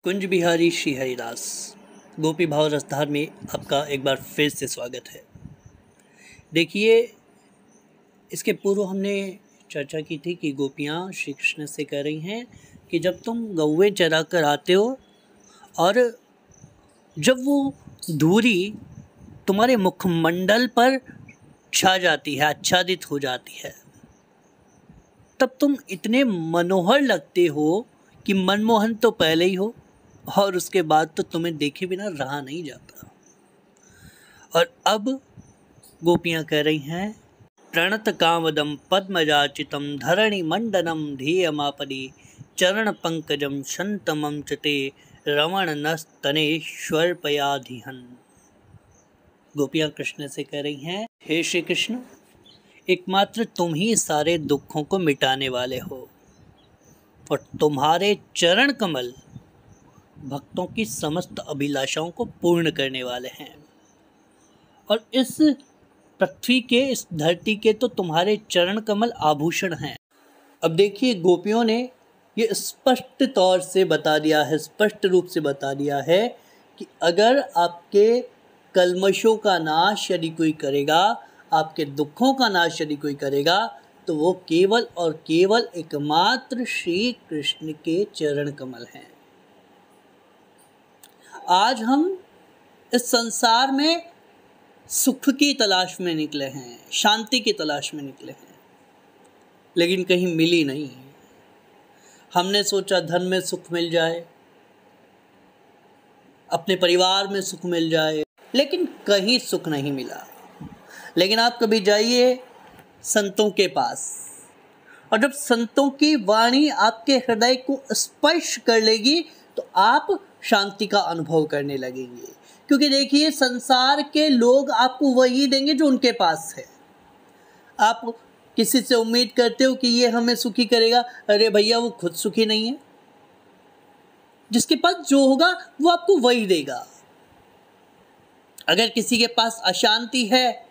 कुंज बिहारी श्री हरिदास गोपी भाव रसधार में आपका एक बार फिर से स्वागत है। देखिए, इसके पूर्व हमने चर्चा की थी कि गोपियाँ श्री कृष्ण से कह रही हैं कि जब तुम गौवे चरा कर आते हो और जब वो धूरी तुम्हारे मुखमंडल पर छा जाती है, आच्छादित हो जाती है, तब तुम इतने मनोहर लगते हो कि मनमोहन तो पहले ही हो और उसके बाद तो तुम्हें देखे बिना रहा नहीं जाता। और अब गोपियाँ कह रही हैं, प्रणत कामदम पद्मजाचितम धरणि मंडनम ध्येयमापदि चरण पंकजम शंतमम चते रमण नस्तनेश्वर पयाधिहन। गोपियाँ कृष्ण से कह रही हैं, हे श्री कृष्ण, एकमात्र तुम ही सारे दुखों को मिटाने वाले हो और तुम्हारे चरण कमल भक्तों की समस्त अभिलाषाओं को पूर्ण करने वाले हैं। और इस पृथ्वी के, इस धरती के तो तुम्हारे चरण कमल आभूषण हैं। अब देखिए, गोपियों ने ये स्पष्ट तौर से बता दिया है, स्पष्ट रूप से बता दिया है कि अगर आपके कल्मशों का नाश यदि कोई करेगा, आपके दुखों का नाश यदि कोई करेगा, तो वो केवल और केवल एकमात्र श्री कृष्ण के चरण कमल हैं। आज हम इस संसार में सुख की तलाश में निकले हैं, शांति की तलाश में निकले हैं, लेकिन कहीं मिली नहीं। हमने सोचा धन में सुख मिल जाए, अपने परिवार में सुख मिल जाए, लेकिन कहीं सुख नहीं मिला। लेकिन आप कभी जाइए संतों के पास, और जब संतों की वाणी आपके हृदय को स्पर्श कर लेगी तो आप शांति का अनुभव करने लगेंगे। क्योंकि देखिए, संसार के लोग आपको वही देंगे जो उनके पास है। आप किसी से उम्मीद करते हो कि ये हमें सुखी करेगा, अरे भैया वो खुद सुखी नहीं है। जिसके पास जो होगा वो आपको वही देगा। अगर किसी के पास अशांति है,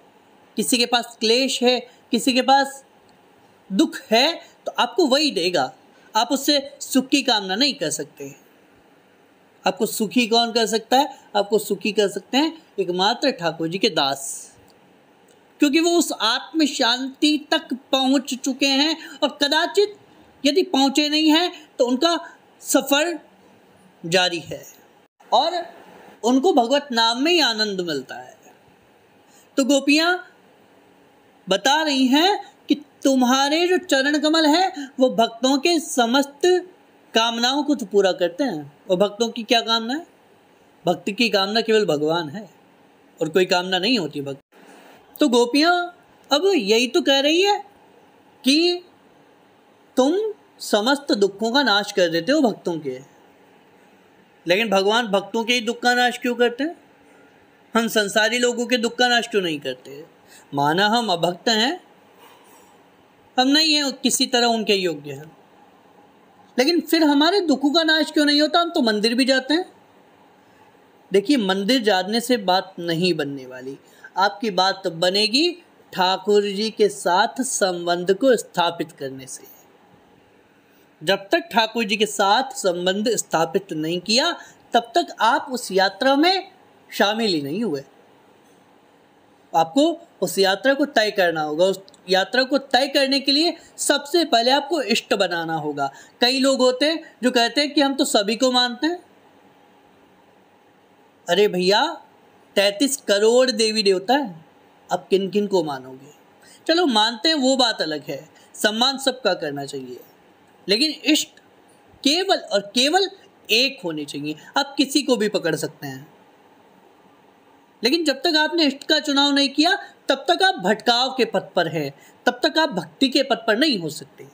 किसी के पास क्लेश है, किसी के पास दुख है, तो आपको वही देगा। आप उससे सुख की कामना नहीं कर सकते। आपको सुखी कौन कर सकता है? आपको सुखी कर सकते हैं एकमात्र ठाकुर जी के दास, क्योंकि वो उस आत्म शांति तक पहुंच चुके हैं, और कदाचित यदि पहुंचे नहीं हैं तो उनका सफर जारी है और उनको भगवत नाम में ही आनंद मिलता है। तो गोपियां बता रही हैं कि तुम्हारे जो चरण कमल है वो भक्तों के समस्त कामनाओं को तो पूरा करते हैं। और भक्तों की क्या कामना है? भक्ति की कामना केवल भगवान है और कोई कामना नहीं होती भक्त। तो गोपियाँ अब यही तो कह रही है कि तुम समस्त दुखों का नाश कर देते हो भक्तों के, लेकिन भगवान भक्तों के ही दुख का नाश क्यों करते हैं? हम संसारी लोगों के दुख का नाश क्यों नहीं करते? माना हम अभक्त हैं, हम नहीं हैं किसी तरह उनके योग्य हैं, लेकिन फिर हमारे दुखों का नाश क्यों नहीं होता? हम तो मंदिर भी जाते हैं। देखिए, मंदिर जाने से बात नहीं बनने वाली। आपकी बात बनेगी ठाकुर जी के साथ संबंध को स्थापित करने से। जब तक ठाकुर जी के साथ संबंध स्थापित नहीं किया, तब तक आप उस यात्रा में शामिल ही नहीं हुए। आपको उस यात्रा को तय करना होगा। उस यात्रा को तय करने के लिए सबसे पहले आपको इष्ट बनाना होगा। कई लोग होते हैं जो कहते हैं कि हम तो सभी को मानते हैं। अरे भैया, 33 करोड़ देवी देवता हैं, अब किन किन को मानोगे? चलो मानते हैं, वो बात अलग है, सम्मान सबका करना चाहिए, लेकिन इष्ट केवल और केवल एक होने चाहिए। आप किसी को भी पकड़ सकते हैं, लेकिन जब तक आपने इष्ट का चुनाव नहीं किया, तब तक आप भटकाव के पथ पर हैं, तब तक आप भक्ति के पथ पर नहीं हो सकते।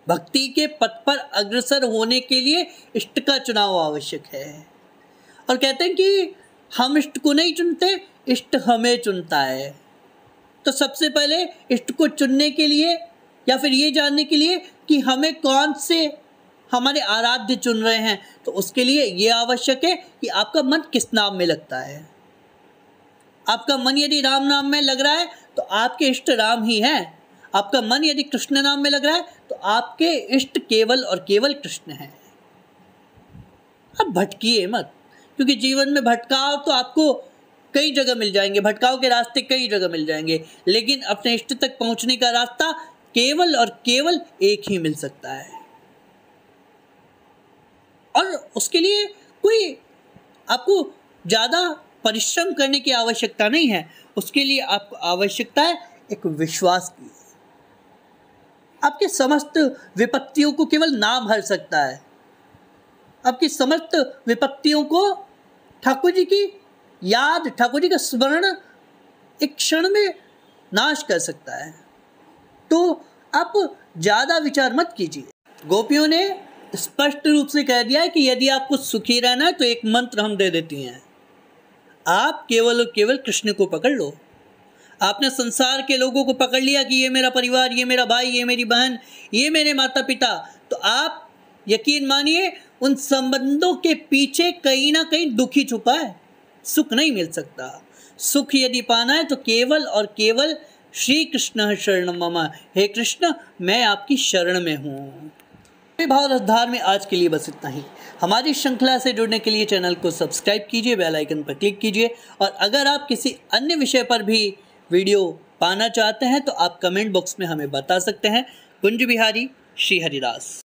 भक्ति के पथ पर अग्रसर होने के लिए इष्ट का चुनाव आवश्यक है। और कहते हैं कि हम इष्ट को नहीं चुनते, इष्ट हमें चुनता है। तो सबसे पहले इष्ट को चुनने के लिए, या फिर ये जानने के लिए कि हमें कौन से हमारे आराध्य चुन रहे हैं, तो उसके लिए ये आवश्यक है कि आपका मन किस नाम में लगता है। आपका मन यदि राम नाम में लग रहा है तो आपके इष्ट राम ही हैं। आपका मन यदि कृष्ण नाम में लग रहा है तो आपके इष्ट केवल और केवल कृष्ण हैं। अब भटकिए मत, क्योंकि जीवन में भटकाव तो आपको कई जगह मिल जाएंगे, भटकाव के रास्ते कई जगह मिल जाएंगे, लेकिन अपने इष्ट तक पहुंचने का रास्ता केवल और केवल एक ही मिल सकता है। और उसके लिए कोई आपको ज़्यादा परिश्रम करने की आवश्यकता नहीं है। उसके लिए आपको आवश्यकता है एक विश्वास की। आपके समस्त विपत्तियों को केवल नाम हर सकता है। आपकी समस्त विपत्तियों को ठाकुर जी की याद, ठाकुर जी का स्मरण एक क्षण में नाश कर सकता है। तो आप ज़्यादा विचार मत कीजिए। गोपियों ने स्पष्ट रूप से कह दिया है कि यदि आपको सुखी रहना है तो एक मंत्र हम दे देती हैं, आप केवल और केवल कृष्ण को पकड़ लो। आपने संसार के लोगों को पकड़ लिया कि ये मेरा परिवार, ये मेरा भाई, ये मेरी बहन, ये मेरे माता पिता, तो आप यकीन मानिए उन संबंधों के पीछे कहीं ना कहीं दुख ही छुपा है। सुख नहीं मिल सकता। सुख यदि पाना है तो केवल और केवल श्री कृष्ण शरणम मम, हे कृष्ण मैं आपकी शरण में हूँ। भाव रसधार में आज के लिए बस इतना ही। हमारी श्रृंखला से जुड़ने के लिए चैनल को सब्सक्राइब कीजिए, बेल आइकन पर क्लिक कीजिए, और अगर आप किसी अन्य विषय पर भी वीडियो पाना चाहते हैं तो आप कमेंट बॉक्स में हमें बता सकते हैं। कुंज बिहारी, श्री हरिदास।